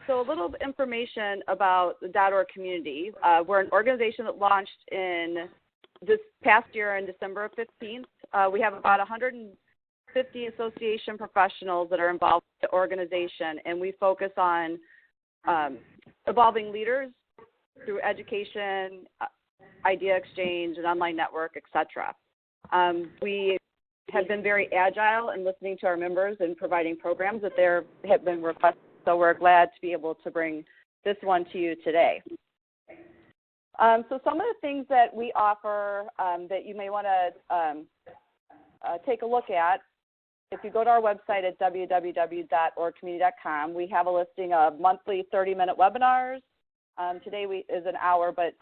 So a little information about the .org community. We're an organization that launched in this past year on December 15th. We have about 150 association professionals that are involved with the organization, and we focus on evolving leaders through education, idea exchange, an online network, etc. We have been very agile in listening to our members and providing programs that have been requested. So we're glad to be able to bring this one to you today. So some of the things that we offer that you may want to take a look at, if you go to our website at www.orgcommunity.com, we have a listing of monthly 30-minute webinars. Today is an hour, but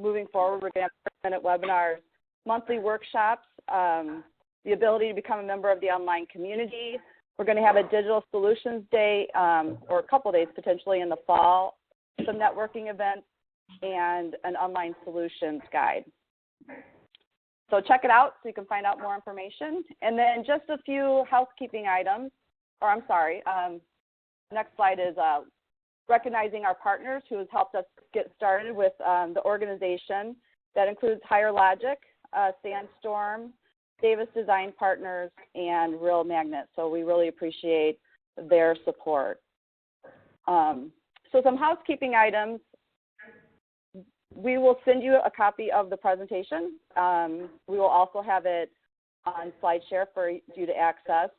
moving forward, we're going to have 30-minute webinars, monthly workshops, the ability to become a member of the online community. We're going to have a digital solutions day or a couple days potentially in the fall, some networking events, and an online solutions guide. So check it out so you can find out more information. And then just a few housekeeping items, next slide is recognizing our partners who has helped us get started with the organization. That includes Higher Logic, Sandstorm, Davis Design Partners, and Real Magnet. So we really appreciate their support. So some housekeeping items. We will send you a copy of the presentation. We will also have it on SlideShare for you to access.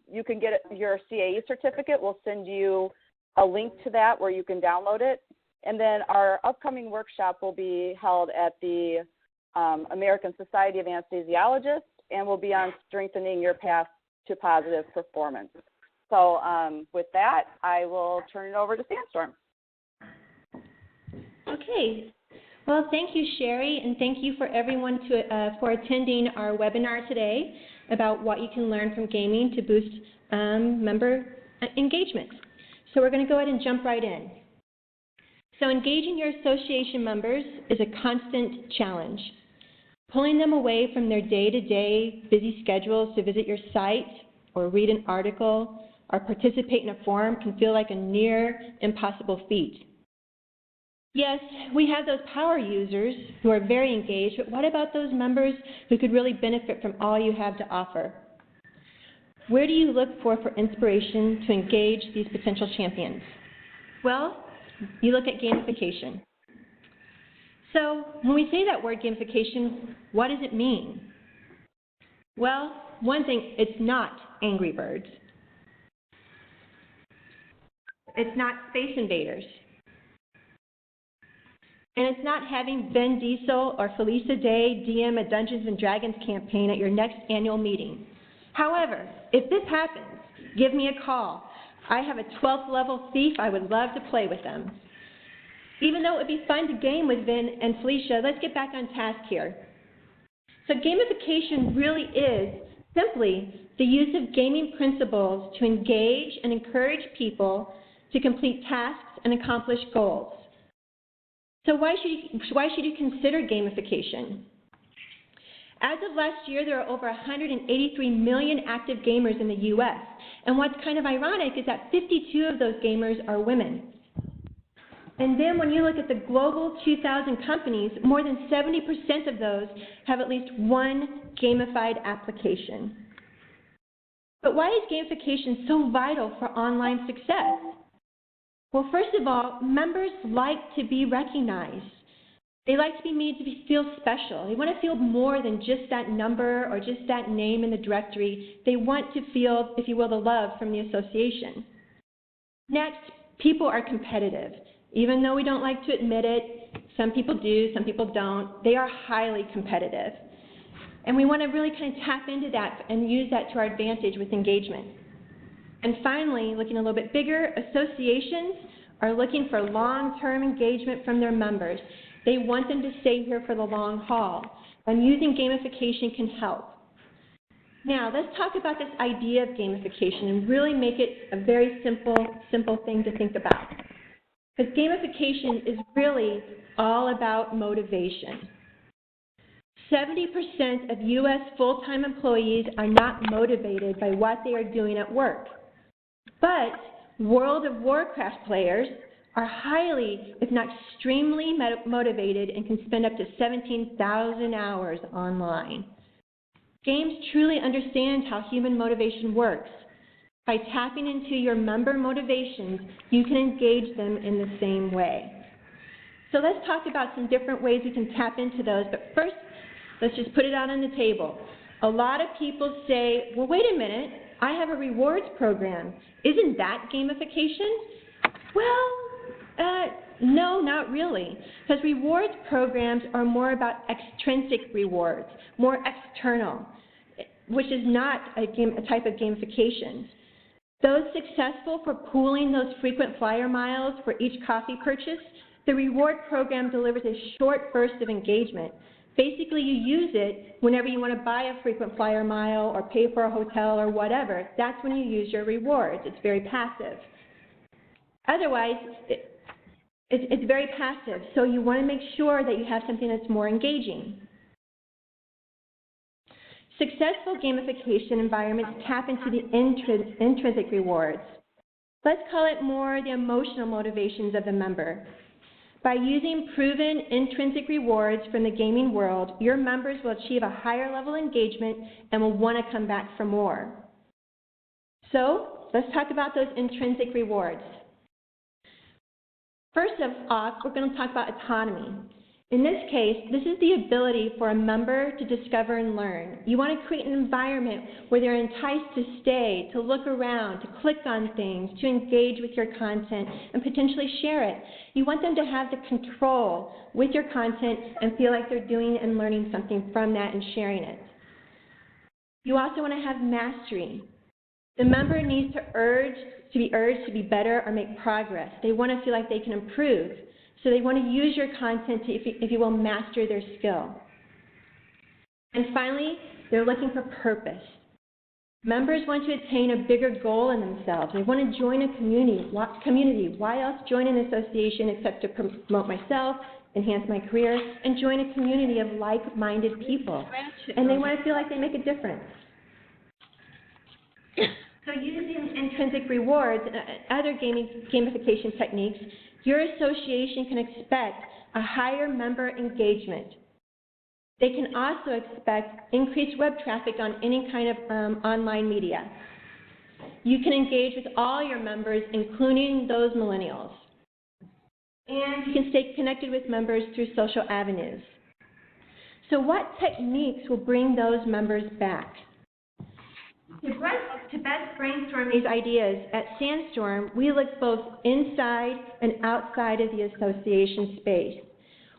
You can get your CAE certificate. We'll send you a link to that where you can download it. And then our upcoming workshop will be held at the American Society of Anesthesiologists, and will be on strengthening your path to positive performance. So with that, I will turn it over to Sandstorm. Okay. Well, thank you, Sherry, and thank you for everyone for attending our webinar today about what you can learn from gaming to boost member engagement. So we're going to go ahead and jump right in. So engaging your association members is a constant challenge. Pulling them away from their day-to-day busy schedules to visit your site or read an article or participate in a forum can feel like a near impossible feat. Yes, we have those power users who are very engaged, but what about those members who could really benefit from all you have to offer? Where do you look for inspiration to engage these potential champions? Well, you look at gamification. So when we say that word gamification, what does it mean? Well, one thing, it's not Angry Birds. It's not Space Invaders. And it's not having Vin Diesel or Felicia Day DM a Dungeons & Dragons campaign at your next annual meeting. However, if this happens, give me a call. I have a 12th level thief. I would love to play with them. Even though it would be fun to game with Vin and Felicia, let's get back on task here. So gamification really is simply the use of gaming principles to engage and encourage people to complete tasks and accomplish goals. So why should you consider gamification? As of last year, there are over 183 million active gamers in the U.S. And what's kind of ironic is that 52 of those gamers are women. And then when you look at the global 2,000 companies, more than 70% of those have at least one gamified application. But why is gamification so vital for online success? Well, first of all, members like to be recognized. They like to be made to feel special. They want to feel more than just that number or just that name in the directory. They want to feel, if you will, the love from the association. Next, people are competitive. Even though we don't like to admit it, some people do, some people don't, they are highly competitive. And we want to really kind of tap into that and use that to our advantage with engagement. And finally, looking a little bit bigger, associations are looking for long-term engagement from their members. They want them to stay here for the long haul, and using gamification can help. Now, let's talk about this idea of gamification and really make it a very simple thing to think about. Because gamification is really all about motivation. 70% of U.S. full-time employees are not motivated by what they are doing at work. But World of Warcraft players are highly, if not extremely motivated and can spend up to 17,000 hours online. Games truly understand how human motivation works. By tapping into your member motivations, you can engage them in the same way. So let's talk about some different ways we can tap into those, but first, let's just put it out on the table. A lot of people say, well, wait a minute, I have a rewards program. Isn't that gamification? Well, no, not really, because rewards programs are more about extrinsic rewards, more external, which is not a type of gamification. Those successful for pooling those frequent flyer miles for each coffee purchase, the reward program delivers a short burst of engagement. Basically, you use it whenever you want to buy a frequent flyer mile or pay for a hotel or whatever. That's when you use your rewards. It's very passive. Otherwise, it's very passive, so you want to make sure that you have something that's more engaging. Successful gamification environments tap into the intrinsic rewards. Let's call it more the emotional motivations of the member. By using proven intrinsic rewards from the gaming world, your members will achieve a higher level of engagement and will want to come back for more. So, let's talk about those intrinsic rewards. First off, we're going to talk about autonomy. In this case, this is the ability for a member to discover and learn. You want to create an environment where they're enticed to stay, to look around, to click on things, to engage with your content, and potentially share it. You want them to have the control with your content and feel like they're doing and learning something from that and sharing it. You also want to have mastery. The member needs to be urged to be better or make progress. They want to feel like they can improve. So they want to use your content to, if you will, master their skill. And finally, they're looking for purpose. Members want to attain a bigger goal in themselves. They want to join a community. Why else join an association except to promote myself, enhance my career, and join a community of like-minded people? And they want to feel like they make a difference. So using intrinsic rewards and other gamification techniques, your association can expect a higher member engagement. They can also expect increased web traffic on any kind of online media. You can engage with all your members, including those millennials. And you can stay connected with members through social avenues. So what techniques will bring those members back? To best brainstorm these ideas, at Sandstorm, we look both inside and outside of the association space.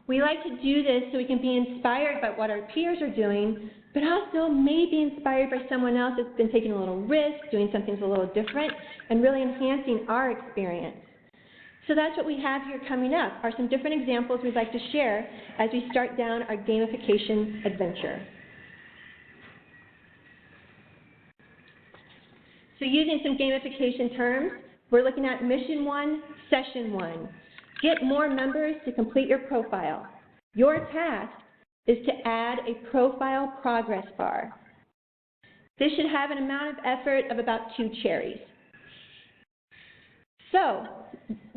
We like to do this so we can be inspired by what our peers are doing, but also maybe inspired by someone else that's been taking a little risk, doing something a little different, and really enhancing our experience. So that's what we have here coming up, are some different examples we'd like to share as we start down our gamification adventure. So using some gamification terms, we're looking at Mission 1, Session 1. Get more members to complete your profile. Your task is to add a profile progress bar. This should have an amount of effort of about 2 cherries. So,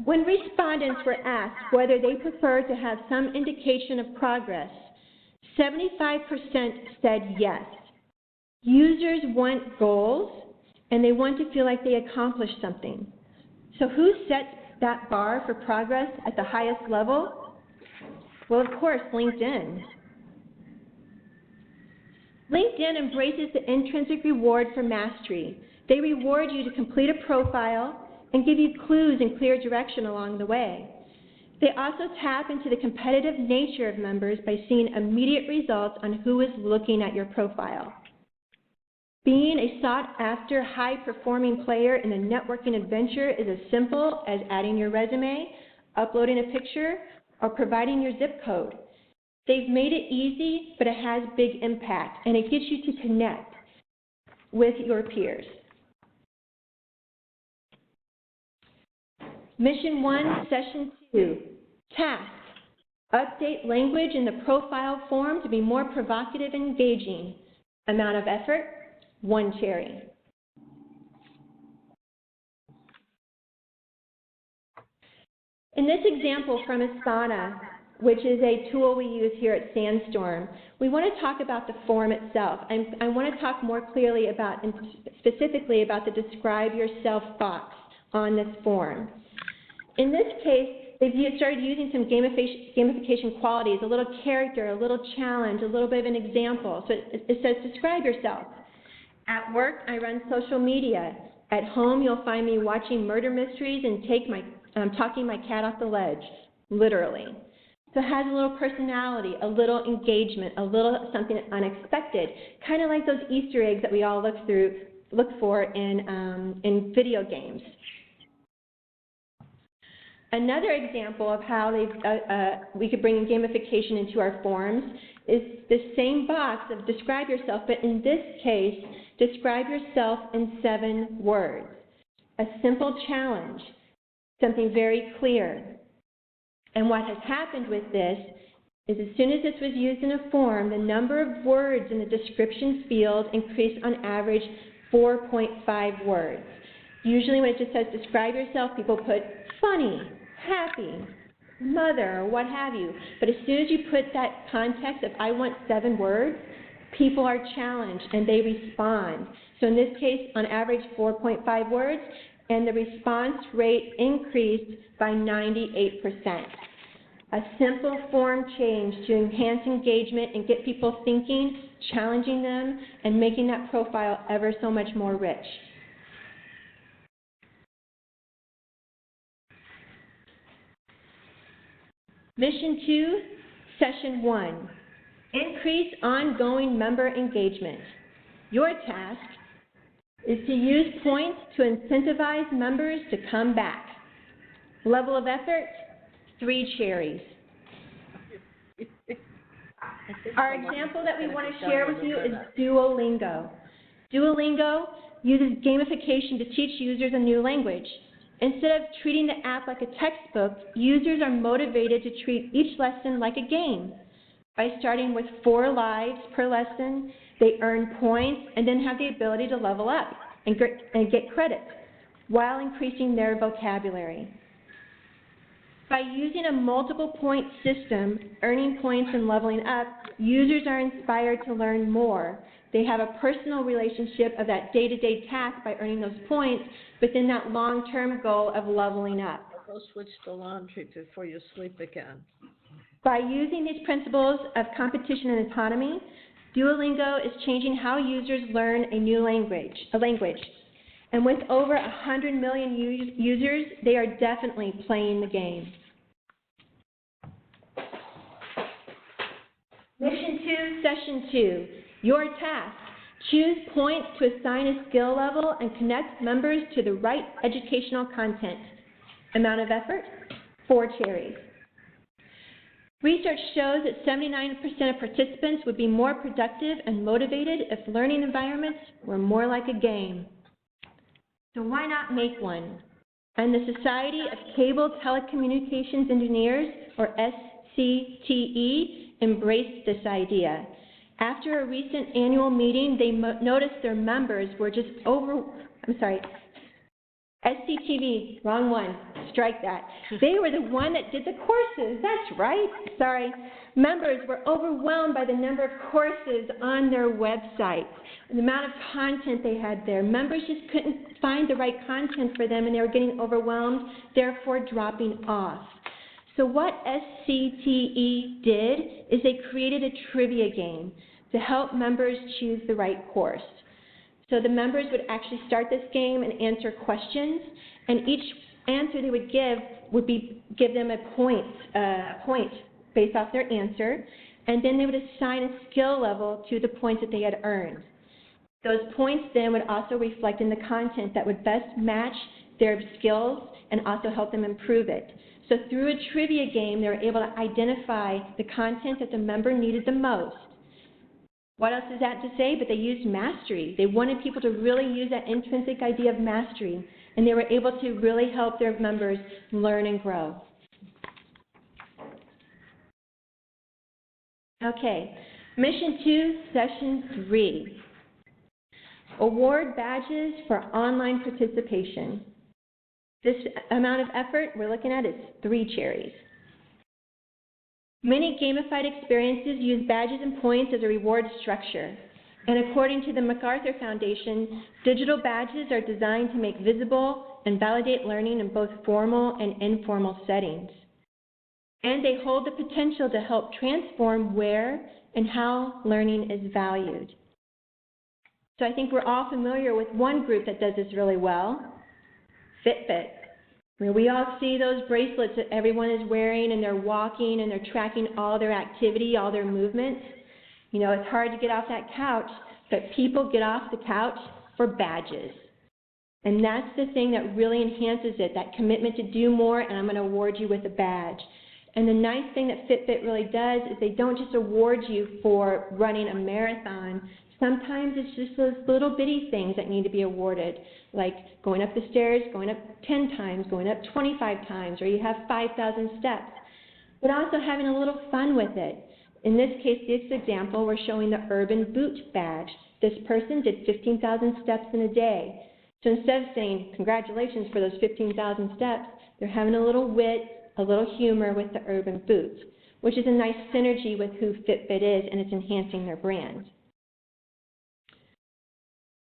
when respondents were asked whether they prefer to have some indication of progress, 75% said yes. Users want goals, and they want to feel like they accomplished something. So who sets that bar for progress at the highest level? Well, of course, LinkedIn. LinkedIn embraces the intrinsic reward for mastery. They reward you to complete a profile and give you clues and clear direction along the way. They also tap into the competitive nature of members by seeing immediate results on who is looking at your profile. Being a sought-after, high-performing player in a networking adventure is as simple as adding your resume, uploading a picture, or providing your zip code. They've made it easy, but it has big impact, and it gets you to connect with your peers. Mission 1, Session 2, Task. Update language in the profile form to be more provocative and engaging. Amount of effort, 1 cherry. In this example from Asana, which is a tool we use here at Sandstorm, we want to talk about the form itself. I want to talk more clearly about, and specifically about the Describe Yourself box on this form. In this case, they've started using some gamification qualities, a little character, a little challenge, a little bit of an example. So it says, describe yourself. At work, I run social media. At home, you'll find me watching murder mysteries and talking my cat off the ledge, literally. So it has a little personality, a little engagement, a little something unexpected, kind of like those Easter eggs that we all look for in video games. Another example of how we could bring in gamification into our forms is the same box of describe yourself, but in this case, describe yourself in 7 words. A simple challenge, something very clear. And what has happened with this is as soon as this was used in a form, the number of words in the description field increased on average 4.5 words. Usually when it just says describe yourself, people put funny, happy, mother, or what have you. But as soon as you put that context of I want 7 words, people are challenged and they respond. So in this case, on average 4.5 words, and the response rate increased by 98%. A simple form change to enhance engagement and get people thinking, challenging them, and making that profile ever so much more rich. Mission 2, Session 1, increase ongoing member engagement. Your task is to use points to incentivize members to come back. Level of effort, 3 cherries. Our example that we want to share with you is Duolingo. Duolingo uses gamification to teach users a new language. Instead of treating the app like a textbook, users are motivated to treat each lesson like a game. By starting with 4 lives per lesson, they earn points and then have the ability to level up and get credit while increasing their vocabulary. By using a multiple point system, earning points and leveling up, users are inspired to learn more. They have a personal relationship of that day-to-day task by earning those points, but then that long-term goal of leveling up. Go switch to laundry before you sleep again. By using these principles of competition and autonomy, Duolingo is changing how users learn a language. And with over 100 million users, they are definitely playing the game. Mission 2, Session 2, your task. Choose points to assign a skill level and connect members to the right educational content. Amount of effort, 4 cherries. Research shows that 79% of participants would be more productive and motivated if learning environments were more like a game. So why not make one? And the Society of Cable Telecommunications Engineers, or SCTE, embraced this idea. After a recent annual meeting, they noticed their members were just SCTV, wrong one, strike that. They were the one that did the courses, that's right, sorry. Members were overwhelmed by the number of courses on their website, the amount of content they had there. Members just couldn't find the right content for them and they were getting overwhelmed, therefore dropping off. So what SCTE did is they created a trivia game to help members choose the right course. So the members would actually start this game and answer questions, and each answer they would give them a point based off their answer, and then they would assign a skill level to the points that they had earned. Those points then would also reflect in the content that would best match their skills and also help them improve it. So through a trivia game, they were able to identify the content that the member needed the most. What else is that to say? But they used mastery. They wanted people to really use that intrinsic idea of mastery, and they were able to really help their members learn and grow. Okay, Mission 2, Session 3. Award badges for online participation. This amount of effort we're looking at is 3 cherries. Many gamified experiences use badges and points as a reward structure. And according to the MacArthur Foundation, digital badges are designed to make visible and validate learning in both formal and informal settings. And they hold the potential to help transform where and how learning is valued. So I think we're all familiar with one group that does this really well, Fitbit. We all see those bracelets that everyone is wearing, and they're walking and they're tracking all their activity, all their movements. You know, it's hard to get off that couch, but people get off the couch for badges. And that's the thing that really enhances it, that commitment to do more, and I'm going to award you with a badge. And the nice thing that Fitbit really does is they don't just award you for running a marathon. Sometimes it's just those little bitty things that need to be awarded, like going up the stairs, going up 10 times, going up 25 times, or you have 5,000 steps, but also having a little fun with it. In this case, this example, we're showing the Urban Boot badge. This person did 15,000 steps in a day. So instead of saying, congratulations for those 15,000 steps, they're having a little wit, a little humor with the Urban Boot, which is a nice synergy with who Fitbit is, and it's enhancing their brand.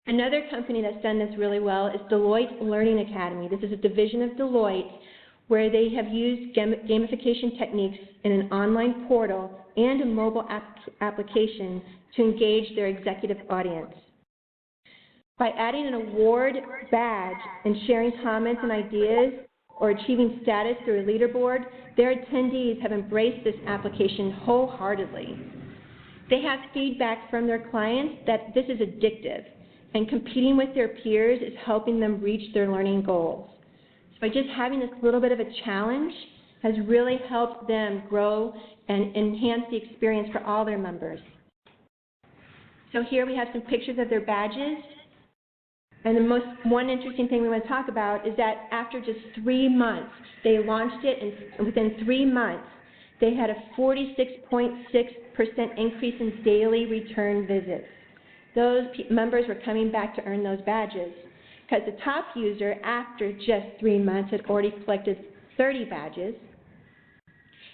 Another company that's done this really well is Deloitte Learning Academy. This is a division of Deloitte where they have used gamification techniques in an online portal and a mobile application to engage their executive audience. By adding an award badge and sharing comments and ideas or achieving status through a leaderboard, their attendees have embraced this application wholeheartely. They have feedback from their clients that this is addictive, and competing with their peers is helping them reach their learning goals. So by just having this little bit of a challenge has really helped them grow and enhance the experience for all their members. So here we have some pictures of their badges. And one interesting thing we want to talk about is that after just 3 months, they launched it, and within 3 months, they had a 46.6% increase in daily return visits. Those members were coming back to earn those badges because the top user, after just 3 months, had already collected 30 badges.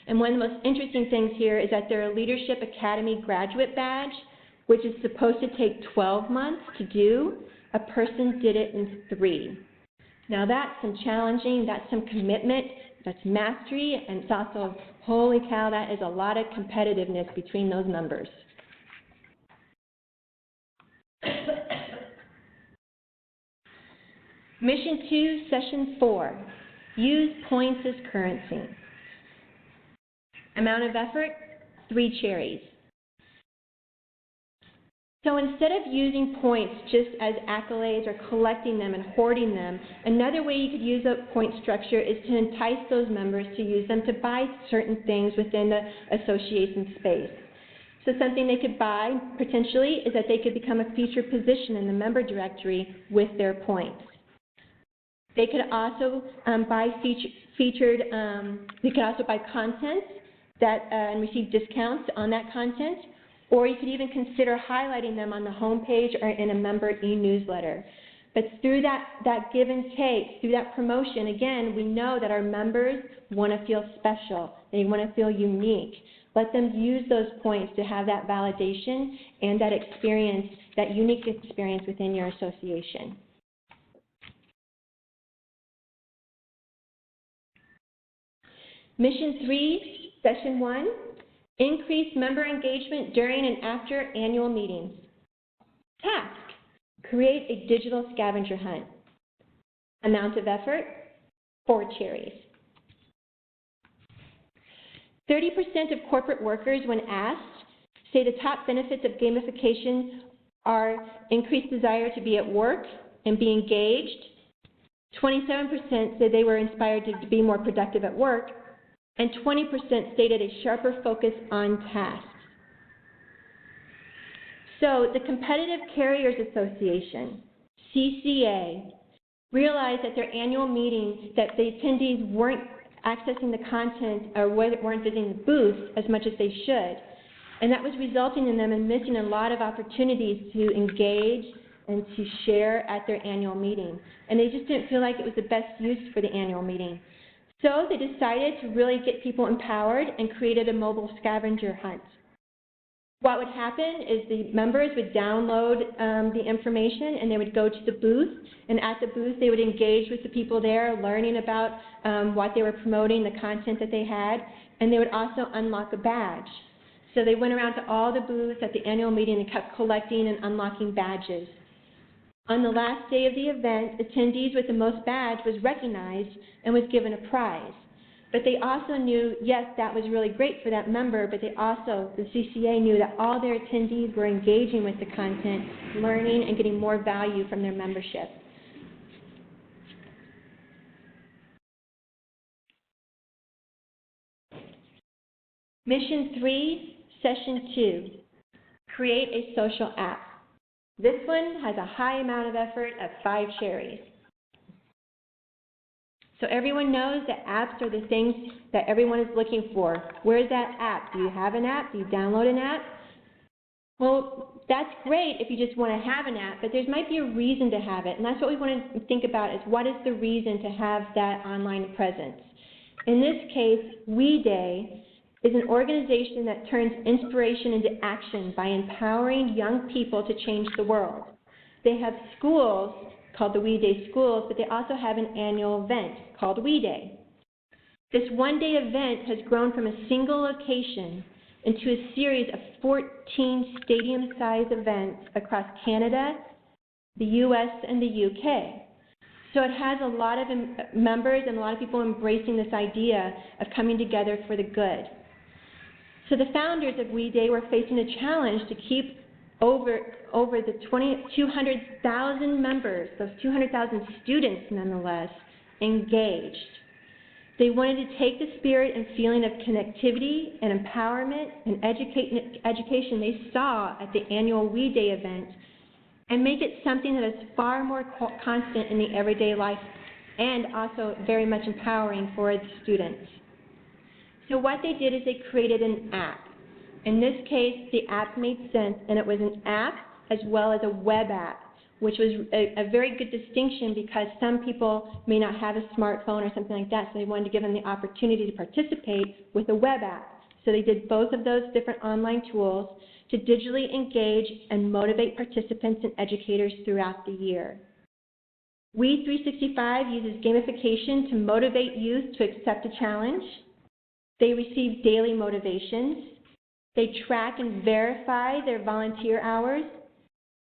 And one of the most interesting things here is that their Leadership Academy graduate badge, which is supposed to take 12 months to do, a person did it in 3. Now that's some challenging, that's some commitment, that's mastery, and it's also, holy cow, that is a lot of competitiveness between those members. Mission 2, Session 4, use points as currency. Amount of effort, 3 cherries. So instead of using points just as accolades or collecting them and hoarding them, another way you could use a point structure is to entice those members to use them to buy certain things within the association space. So something they could buy, potentially, is that they could become a featured position in the member directory with their points. They could also buy they could also buy content that and receive discounts on that content, or you could even consider highlighting them on the home page or in a member e-newsletter. But through that give and take, through that promotion, again, we know that our members want to feel special. They want to feel unique. Let them use those points to have that validation and that experience, that unique experience within your association. Mission 3, Session 1, increase member engagement during and after annual meetings. Task, create a digital scavenger hunt. Amount of effort, 4 cherries. 30% of corporate workers, when asked, say the top benefits of gamification are increased desire to be at work and be engaged. 27% said they were inspired to be more productive at work, and 20% stated a sharper focus on tasks. So the Competitive Carriers Association, CCA, realized at their annual meeting that the attendees weren't accessing the content or weren't visiting the booths as much as they should. And that was resulting in them in missing a lot of opportunities to engage, and to share at their annual meeting. And they just didn't feel like it was the best use for the annual meeting. So they decided to really get people empowered and created a mobile scavenger hunt. What would happen is the members would download the information, and they would go to the booth, and at the booth they would engage with the people there, learning about what they were promoting, the content that they had, and they would also unlock a badge. So they went around to all the booths at the annual meeting and kept collecting and unlocking badges. On the last day of the event, attendees with the most badge was recognized and was given a prize. But they also knew, yes, that was really great for that member, but they also, the CCA knew that all their attendees were engaging with the content, learning, and getting more value from their membership. Mission 3, Session 2, create a social app. This one has a high amount of effort of 5 cherries. So everyone knows that apps are the things that everyone is looking for. Where's that app? Do you have an app? Do you download an app? Well, that's great if you just want to have an app, but there might be a reason to have it, and that's what we want to think about is what is the reason to have that online presence. In this case, We Day is an organization that turns inspiration into action by empowering young people to change the world. They have schools called the We Day Schools, but they also have an annual event called We Day. This one-day event has grown from a single location into a series of 14 stadium-sized events across Canada, the US, and the UK. So it has a lot of members and a lot of people embracing this idea of coming together for the good. So the founders of We Day were facing a challenge to keep over the 200,000 members, those 200,000 students nonetheless, engaged. They wanted to take the spirit and feeling of connectivity and empowerment and education they saw at the annual We Day event and make it something that is far more constant in the everyday life and also very much empowering for the students. So what they did is they created an app. In this case, the app made sense, and it was an app as well as a web app, which was a very good distinction because some people may not have a smartphone or something like that, so they wanted to give them the opportunity to participate with a web app. So they did both of those different online tools to digitally engage and motivate participants and educators throughout the year. We365 uses gamification to motivate youth to accept a challenge. They receive daily motivations. They track and verify their volunteer hours.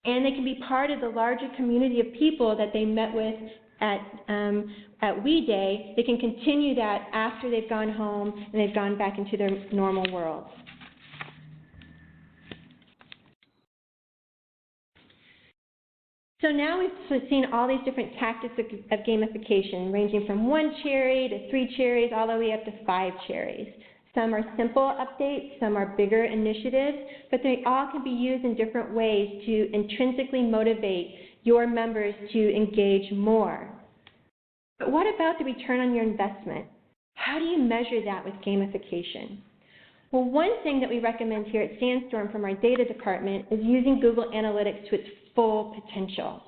And they can be part of the larger community of people that they met with at We Day. They can continue that after they've gone home and they've gone back into their normal world. So now we've seen all these different tactics of gamification, ranging from 1 cherry to 3 cherries, all the way up to 5 cherries. Some are simple updates, some are bigger initiatives, but they all can be used in different ways to intrinsically motivate your members to engage more. But what about the return on your investment? How do you measure that with gamification? Well, one thing that we recommend here at Sandstorm from our data department is using Google Analytics to its full potential.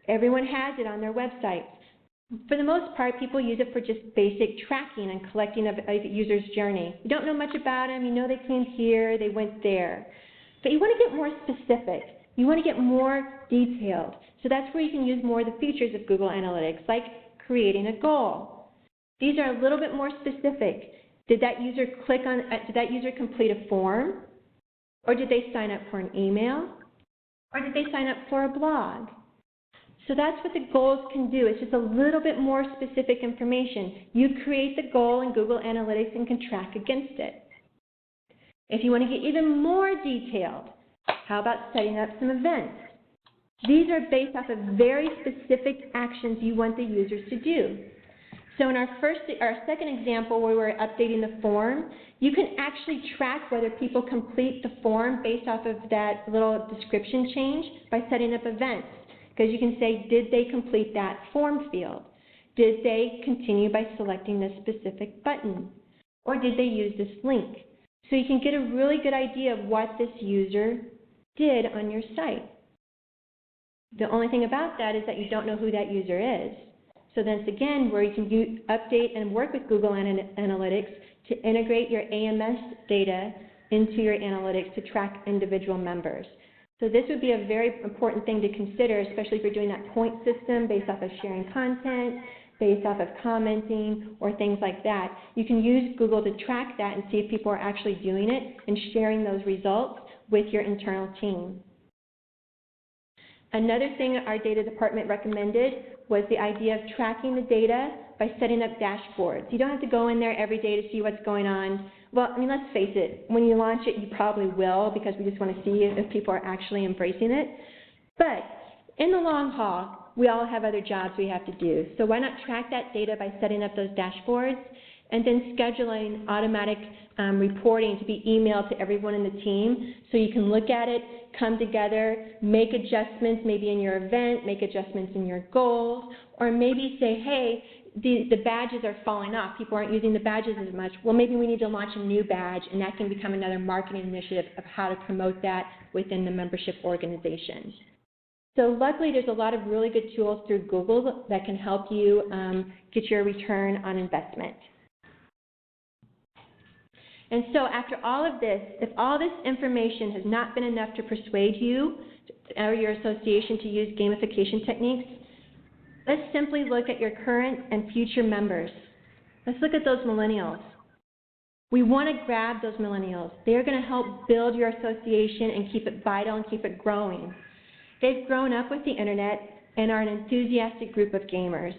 Everyone has it on their website. For the most part, people use it for just basic tracking and collecting of a user's journey. You don't know much about them. You know they came here, they went there. But you want to get more specific. You want to get more detailed. So that's where you can use more of the features of Google Analytics, like creating a goal. These are a little bit more specific. Did that user did that user complete a form? Or did they sign up for an email? Or did they sign up for a blog? So that's what the goals can do. It's just a little bit more specific information. You create the goal in Google Analytics and can track against it. If you want to get even more detailed, how about setting up some events? These are based off of very specific actions you want the users to do. So in our second example where we're updating the form, you can actually track whether people complete the form based off of that little description change by setting up events. Because you can say, did they complete that form field? Did they continue by selecting this specific button? Or did they use this link? So you can get a really good idea of what this user did on your site. The only thing about that is that you don't know who that user is. So that's again where you can update and work with Google Analytics to integrate your AMS data into your analytics to track individual members. So this would be a very important thing to consider, especially if you're doing that point system based off of sharing content, based off of commenting, or things like that. You can use Google to track that and see if people are actually doing it and sharing those results with your internal team. Another thing our data department recommended was the idea of tracking the data by setting up dashboards. You don't have to go in there every day to see what's going on. Well, I mean, let's face it, when you launch it, you probably will because we just want to see if people are actually embracing it. But in the long haul, we all have other jobs we have to do. So why not track that data by setting up those dashboards and then scheduling automatic reporting to be emailed to everyone in the team so you can look at it, come together, make adjustments maybe in your event, make adjustments in your goals, or maybe say, hey, the badges are falling off. People aren't using the badges as much. Well, maybe we need to launch a new badge, and that can become another marketing initiative of how to promote that within the membership organization. So luckily, there's a lot of really good tools through Google that can help you get your return on investment. And so after all of this, if all this information has not been enough to persuade you or your association to use gamification techniques, let's simply look at your current and future members. Let's look at those millennials. We want to grab those millennials. They're going to help build your association and keep it vital and keep it growing. They've grown up with the internet and are an enthusiastic group of gamers.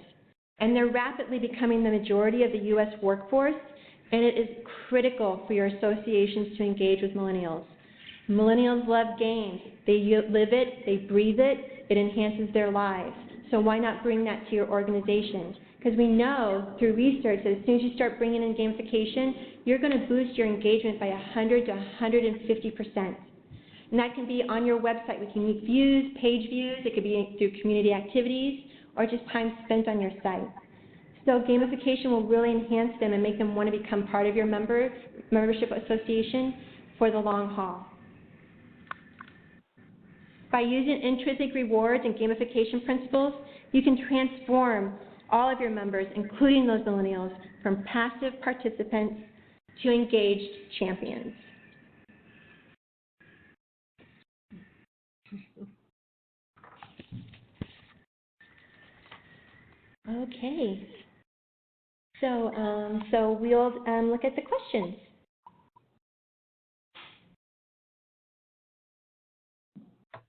And they're rapidly becoming the majority of the U.S. workforce, and it is critical for your associations to engage with millennials. Millennials love games. They live it, they breathe it, it enhances their lives. So why not bring that to your organization? Because we know through research that as soon as you start bringing in gamification, you're going to boost your engagement by 100 to 150%. And that can be on your website with unique views, page views. It could be through community activities or just time spent on your site. So gamification will really enhance them and make them want to become part of your membership association for the long haul. By using intrinsic rewards and gamification principles, you can transform all of your members, including those millennials, from passive participants to engaged champions. Okay. So we'll look at the questions.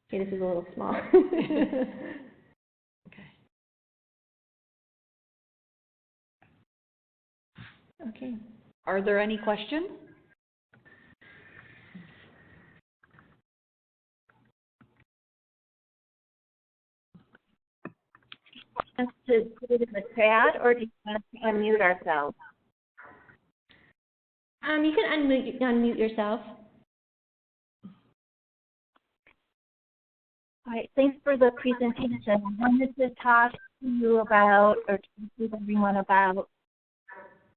Okay, this is a little small. Okay. Are there any questions? Want us to put it in the chat, or do you want us to unmute ourselves? You can unmute yourself. All right, thanks for the presentation. I wanted to talk to you about, or talk with everyone about,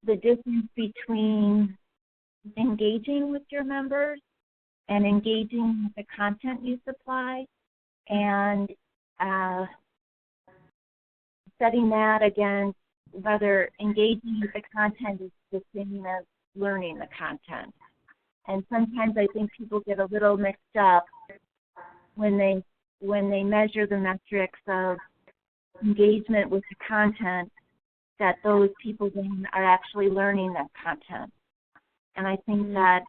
the difference between engaging with your members and engaging with the content you supply, and setting that against whether engaging with the content is the same as learning the content. And sometimes I think people get a little mixed up when they measure the metrics of engagement with the content, that those people then are actually learning that content. And I think that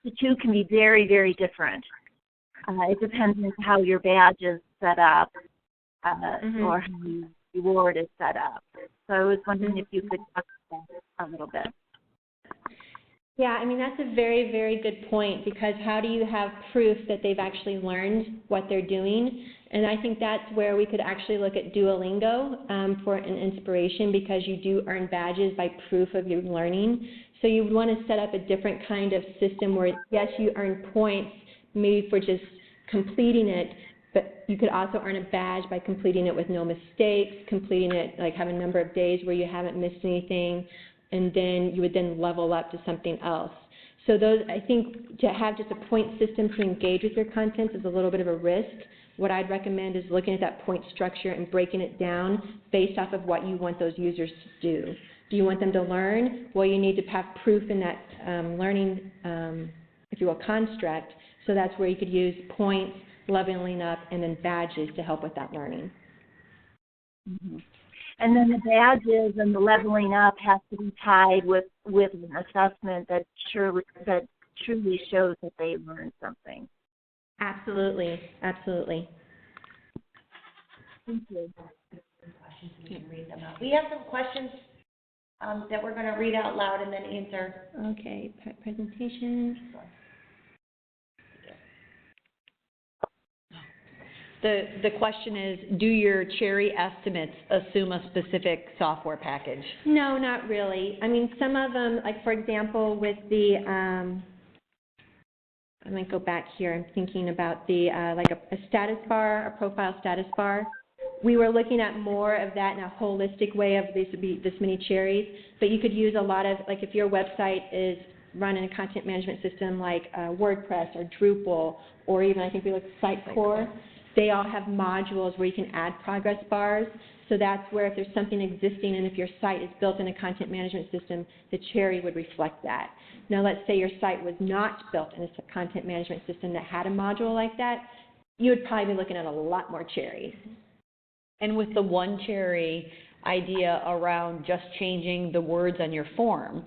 the two can be very, very different. It depends on how your badge is set up or how your reward is set up. So I was wondering if you could talk about that a little bit. Yeah, I mean, that's a very, very good point, because how do you have proof that they've actually learned what they're doing? And I think that's where we could actually look at Duolingo for an inspiration, because you do earn badges by proof of your learning. So you would want to set up a different kind of system where, yes, you earn points maybe for just completing it, but you could also earn a badge by completing it with no mistakes, completing it, like have a number of days where you haven't missed anything, and then you would then level up to something else. So those, I think, to have just a point system to engage with your content is a little bit of a risk, what I'd recommend is looking at that point structure and breaking it down based off of what you want those users to do. Do you want them to learn? Well, you need to have proof in that learning, if you will, construct. So that's where you could use points, leveling up, and then badges to help with that learning. Mm-hmm. And then the badges and the leveling up has to be tied with an assessment that truly shows that they learned something. Absolutely, absolutely. Thank you. We can read them out. We have some questions that we're going to read out loud and then answer. Okay, presentation. The question is, do your cherry estimates assume a specific software package? No, not really. I mean, some of them, like for example, with the, let me go back here. I'm thinking about the, like a status bar, a profile status bar. We were looking at more of that in a holistic way of this would be this many cherries, but you could use a lot of, like if your website is run in a content management system like WordPress or Drupal, or even I think we looked at Sitecore, they all have modules where you can add progress bars. So that's where if there's something existing and if your site is built in a content management system, the cherry would reflect that. Now let's say your site was not built in a content management system that had a module like that, you would probably be looking at a lot more cherries. And with the one cherry idea around just changing the words on your form,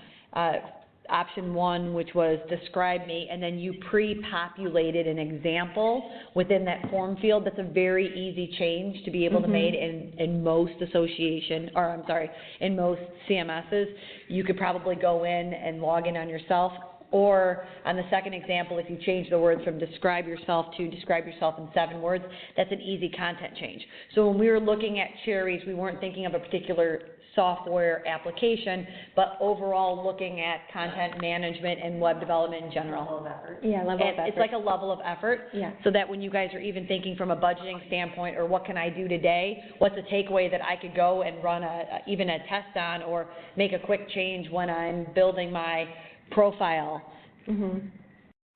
option one, which was describe me, and then you pre-populated an example within that form field, that's a very easy change to be able to make in most in most CMSs. You could probably go in and log in on yourself, or on the second example, if you change the words from describe yourself to describe yourself in 7 words, that's an easy content change. So when we were looking at cherries, we weren't thinking of a particular software application, but overall looking at content management and web development in general. Level of effort. Yeah, level of effort. It's like a level of effort, Yeah. so that when you guys are even thinking from a budgeting standpoint, or what can I do today, what's a takeaway that I could go and run even a test on, or make a quick change when I'm building my profile.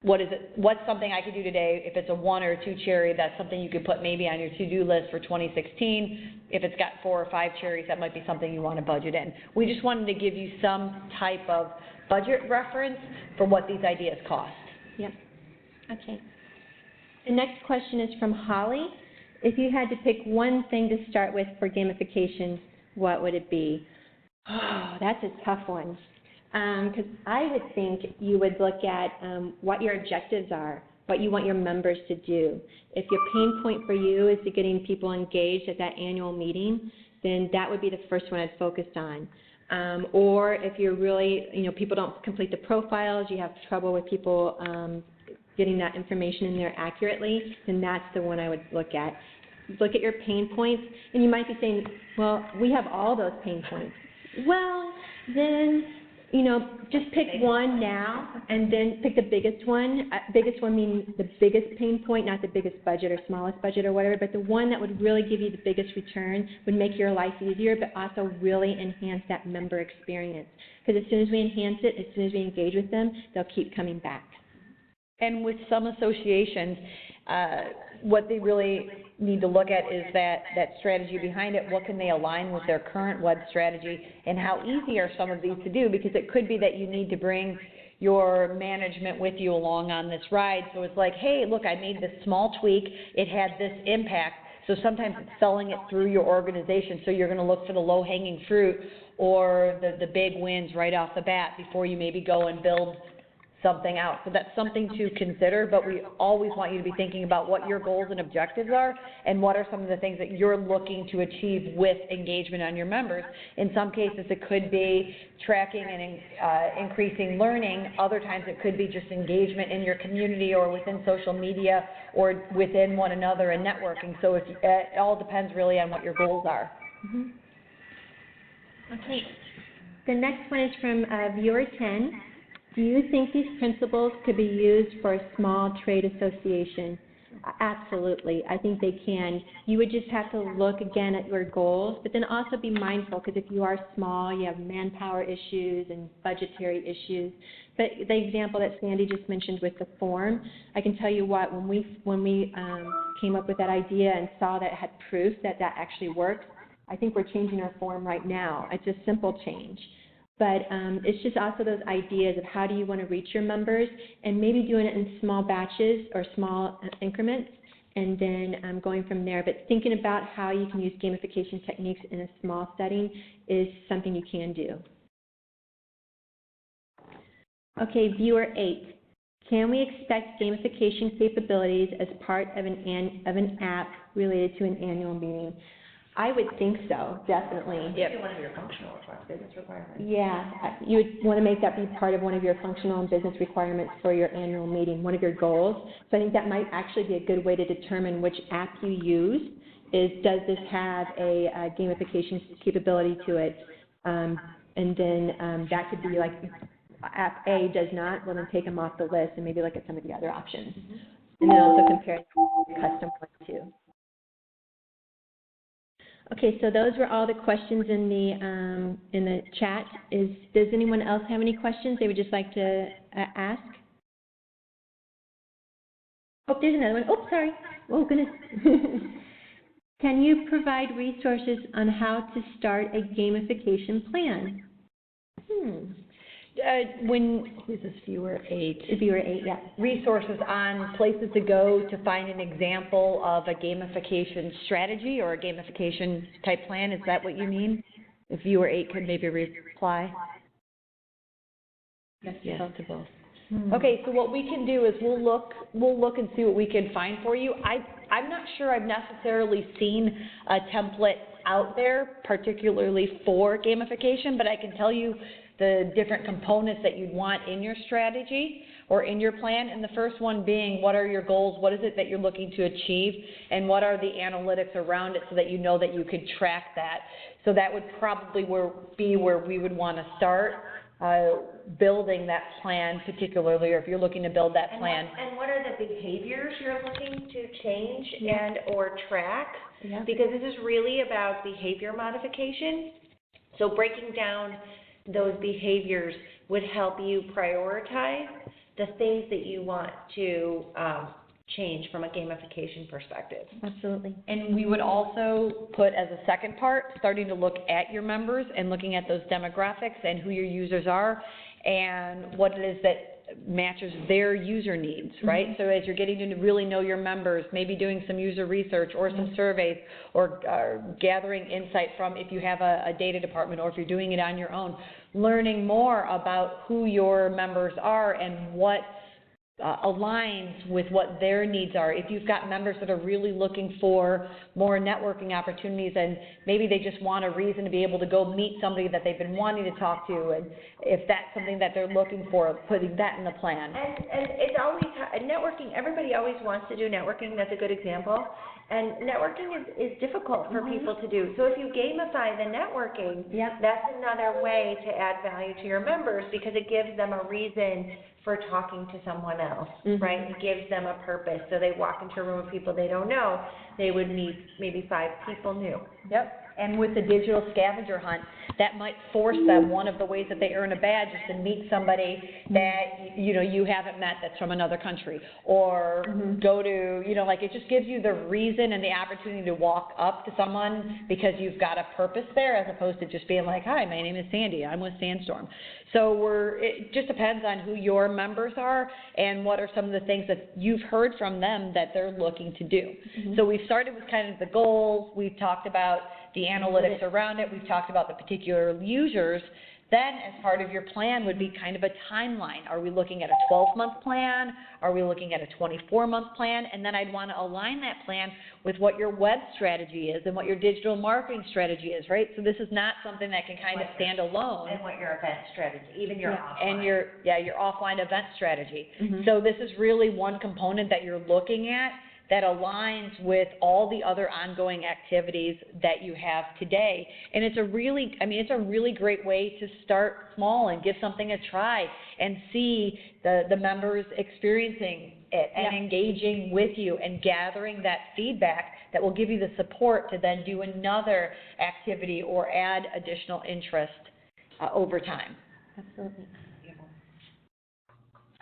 What's something I could do today? If it's a 1 or 2 cherry, that's something you could put maybe on your to-do list for 2016. If it's got 4 or 5 cherries, that might be something you want to budget in. We just wanted to give you some type of budget reference for what these ideas cost. Yep. Okay. The next question is from Holly. If you had to pick one thing to start with for gamification, what would it be? Oh, that's a tough one. Because I would think you would look at what your objectives are, what you want your members to do. If your pain point for you is to getting people engaged at that annual meeting, then that would be the first one I'd focus on. Or if you're really, people don't complete the profiles, you have trouble with people getting that information in there accurately, then that's the one I would look at. Look at your pain points, and you might be saying, well, we have all those pain points. Well, then, just pick one now and then pick the biggest one. Biggest one meaning the biggest pain point, not the biggest budget or smallest budget or whatever, but the one that would really give you the biggest return, would make your life easier, but also really enhance that member experience. Because as soon as we enhance it, as soon as we engage with them, they'll keep coming back. And with some associations, what they really need to look at is that strategy behind it. What can they align with their current web strategy, and how easy are some of these to do? Because it could be that you need to bring your management with you along on this ride. So it's like, hey, look, I made this small tweak. It had this impact. So sometimes it's selling it through your organization. So you're going to look for the low-hanging fruit or the big wins right off the bat before you maybe go and build something out. So that's something to consider, but we always want you to be thinking about what your goals and objectives are, and what are some of the things that you're looking to achieve with engagement on your members. In some cases, it could be tracking and increasing learning. Other times, it could be just engagement in your community or within social media or within one another and networking. So it all depends really on what your goals are. Okay. The next one is from viewer 10. Do you think these principles could be used for a small trade association? Absolutely. I think they can. You would just have to look again at your goals, but then also be mindful, because if you are small, you have manpower issues and budgetary issues. But the example that Sandy just mentioned with the form, I can tell you what, when we came up with that idea and saw that it had proof that actually works, I think we're changing our form right now. It's a simple change. But it's just also those ideas of how do you want to reach your members, and maybe doing it in small batches or small increments, and then going from there. But thinking about how you can use gamification techniques in a small setting is something you can do. Okay, viewer 8. Can we expect gamification capabilities as part of an app related to an annual meeting? I would think so, definitely. Yep. One of your functional business requirements. Yeah, you would want to make that be part of one of your functional and business requirements for your annual meeting, one of your goals. So I think that might actually be a good way to determine which app you use, is does this have a gamification capability to it? And then that could be like, app A does not, well then take them off the list and maybe look at some of the other options. And then also compare custom one too. Okay, so those were all the questions in the chat. Does anyone else have any questions they would just like to ask? Oh, there's another one. Oh, sorry. Oh, goodness. Can you provide resources on how to start a gamification plan? This is viewer 8. Viewer 8, yeah. Resources on places to go to find an example of a gamification strategy or a gamification type plan. Is that what you mean? If viewer 8 could maybe reply. Yes. To both. Okay, so what we can do is we'll look and see what we can find for you. I'm not sure I've necessarily seen a template out there particularly for gamification, but I can tell you the different components that you'd want in your strategy or in your plan. And the first one being, what are your goals? What is it that you're looking to achieve? And what are the analytics around it so that you know that you could track that? So that would probably be where we would want to start building that plan particularly, or if you're looking to build that plan. And what are the behaviors you're looking to change and or track? Yeah. Because this is really about behavior modification. So breaking down those behaviors would help you prioritize the things that you want to change from a gamification perspective. Absolutely. And we would also put as a second part, starting to look at your members and looking at those demographics and who your users are and what it is that matches their user needs, right? So as you're getting to really know your members, maybe doing some user research or some surveys or gathering insight from, if you have a data department or if you're doing it on your own, learning more about who your members are and what aligns with what their needs are. If you've got members that are really looking for more networking opportunities and maybe they just want a reason to be able to go meet somebody that they've been wanting to talk to, and if that's something that they're looking for, putting that in the plan. And it's always, networking, everybody always wants to do networking. That's a good example. And networking is difficult for people to do. So if you gamify the networking, that's another way to add value to your members because it gives them a reason for talking to someone else, right? It gives them a purpose. So they walk into a room of people they don't know, they would meet maybe 5 people new. Yep. And with the digital scavenger hunt, that might force them, one of the ways that they earn a badge is to meet somebody that, you haven't met that's from another country. Or go to, like it just gives you the reason and the opportunity to walk up to someone because you've got a purpose there as opposed to just being like, hi, my name is Sandy, I'm with Sandstorm. So it just depends on who your members are and what are some of the things that you've heard from them that they're looking to do. So we've started with kind of the goals, we've talked about the analytics around it, we've talked about the particular users. Then as part of your plan would be kind of a timeline. Are we looking at a 12-month plan? Are we looking at a 24-month plan? And then I'd want to align that plan with what your web strategy is and what your digital marketing strategy is, right? So this is not something that can kind of stand alone. And what your event strategy, even your offline. And your offline event strategy. So this is really one component that you're looking at that aligns with all the other ongoing activities that you have today. And it's a really great way to start small and give something a try and see the members experiencing it and engaging with you and gathering that feedback that will give you the support to then do another activity or add additional interest over time. Absolutely.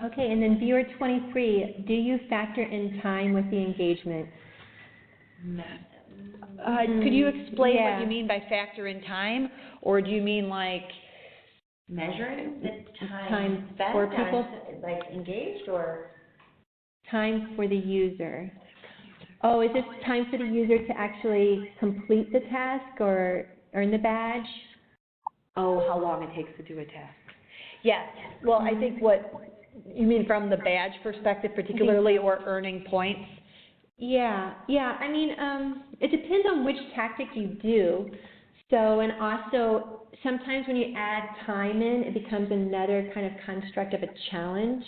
Okay, and then viewer 23, do you factor in time with the engagement? Could you explain Yeah. what you mean by factor in time, or do you mean like Measuring the Time spent for on, people? like, engaged, or? Time for the user. Oh, is this time for the user to actually complete the task or earn the badge? Oh, how long it takes to do a task. Yes. Well, I think what you mean from the badge perspective particularly, or earning points. Yeah. I mean, it depends on which tactic you do. So, and also, sometimes when you add time in, it becomes another kind of construct of a challenge.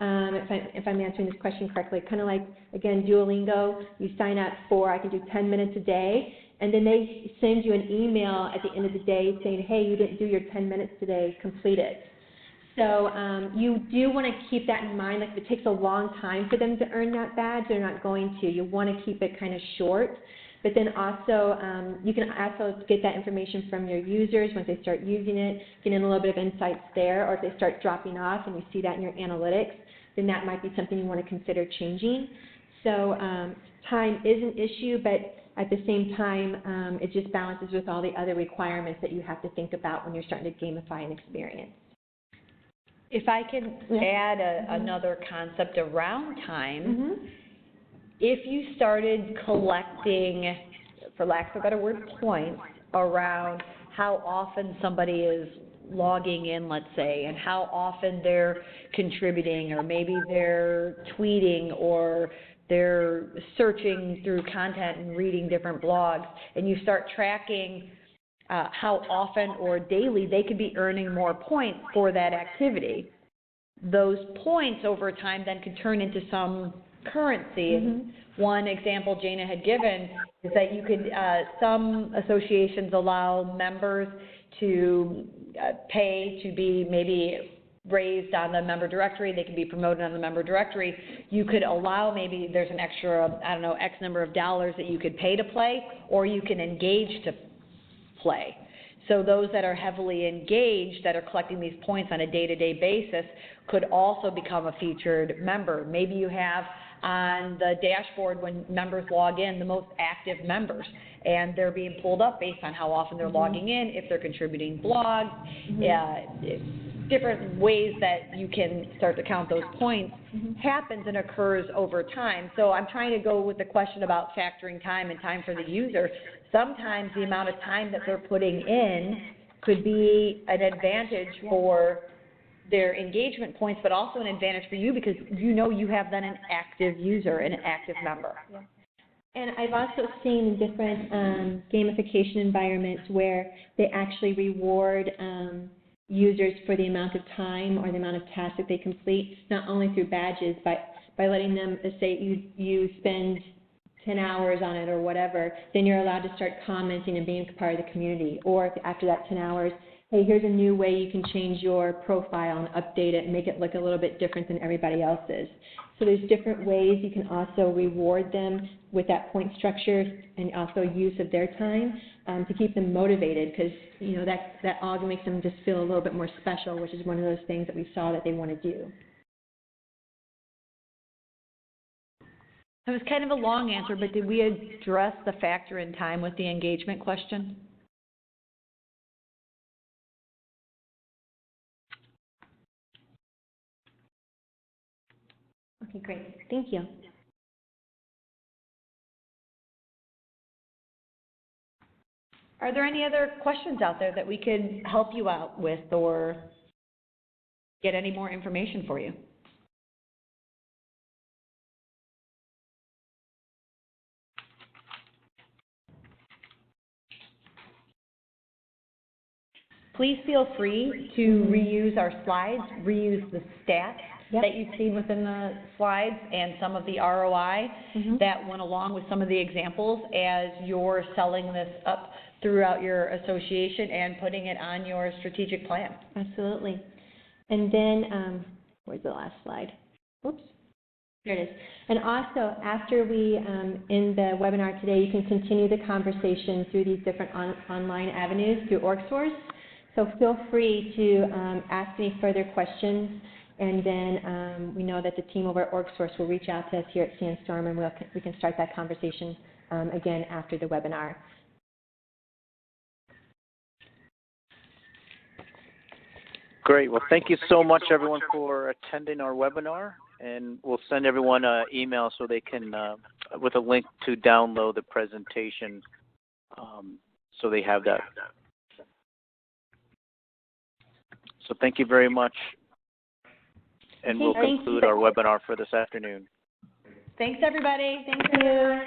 If I'm answering this question correctly, kind of like, again, Duolingo, you sign up for, I can do 10 minutes a day, and then they send you an email at the end of the day saying, hey, you didn't do your 10 minutes today, complete it. So you do want to keep that in mind. Like if it takes a long time for them to earn that badge, they're not going to. You want to keep it kind of short. But then also, you can also get that information from your users once they start using it, get in a little bit of insights there, or if they start dropping off and you see that in your analytics, then that might be something you want to consider changing. So time is an issue, but at the same time, it just balances with all the other requirements that you have to think about when you're starting to gamify an experience. If I can add another concept around time, if you started collecting, for lack of a better word, points around how often somebody is logging in, let's say, and how often they're contributing, or maybe they're tweeting, or they're searching through content and reading different blogs, and you start tracking how often or daily they could be earning more points for that activity. Those points over time then could turn into some currency. One example Janna had given is that you could, some associations allow members to pay to be maybe raised on the member directory. They can be promoted on the member directory. You could allow, maybe there's an extra, I don't know, X number of dollars that you could pay to play, or you can engage to play. So those that are heavily engaged, that are collecting these points on a day-to-day basis, could also become a featured member. Maybe you have on the dashboard when members log in the most active members, and they're being pulled up based on how often they're logging in, if they're contributing blogs, different ways that you can start to count those points happens and occurs over time. So I'm trying to go with the question about factoring time and time for the user. Sometimes the amount of time that they're putting in could be an advantage for their engagement points, but also an advantage for you because you know you have then an active user and an active member. And I've also seen different gamification environments where they actually reward users for the amount of time or the amount of tasks that they complete, not only through badges, but by letting them, say you spend 10 hours on it or whatever, then you're allowed to start commenting and being part of the community. Or if after that 10 hours, hey, here's a new way you can change your profile and update it and make it look a little bit different than everybody else's. So there's different ways you can also reward them with that point structure and also use of their time to keep them motivated, because you know that all makes them just feel a little bit more special, which is one of those things that we saw that they want to do. That was kind of a long answer, but did we address the factor in time with the engagement question? Okay, great. Thank you. Are there any other questions out there that we could help you out with or get any more information for you? Please feel free to reuse our slides, reuse the stats that you've seen within the slides and some of the ROI that went along with some of the examples as you're selling this up throughout your association and putting it on your strategic plan. Absolutely. And then, where's the last slide? Oops. There it is. And also, after we end the webinar today, you can continue the conversation through these different online avenues through OrgSource. So feel free to ask any further questions, and then we know that the team over at OrgSource will reach out to us here at Sandstorm, and we can start that conversation again after the webinar. Great. Well, thank you so much, everyone, for attending our webinar. And we'll send everyone an email so they can, with a link to download the presentation, so they have that. So thank you very much. And we'll conclude our webinar for this afternoon. Thanks, everybody. Thank you.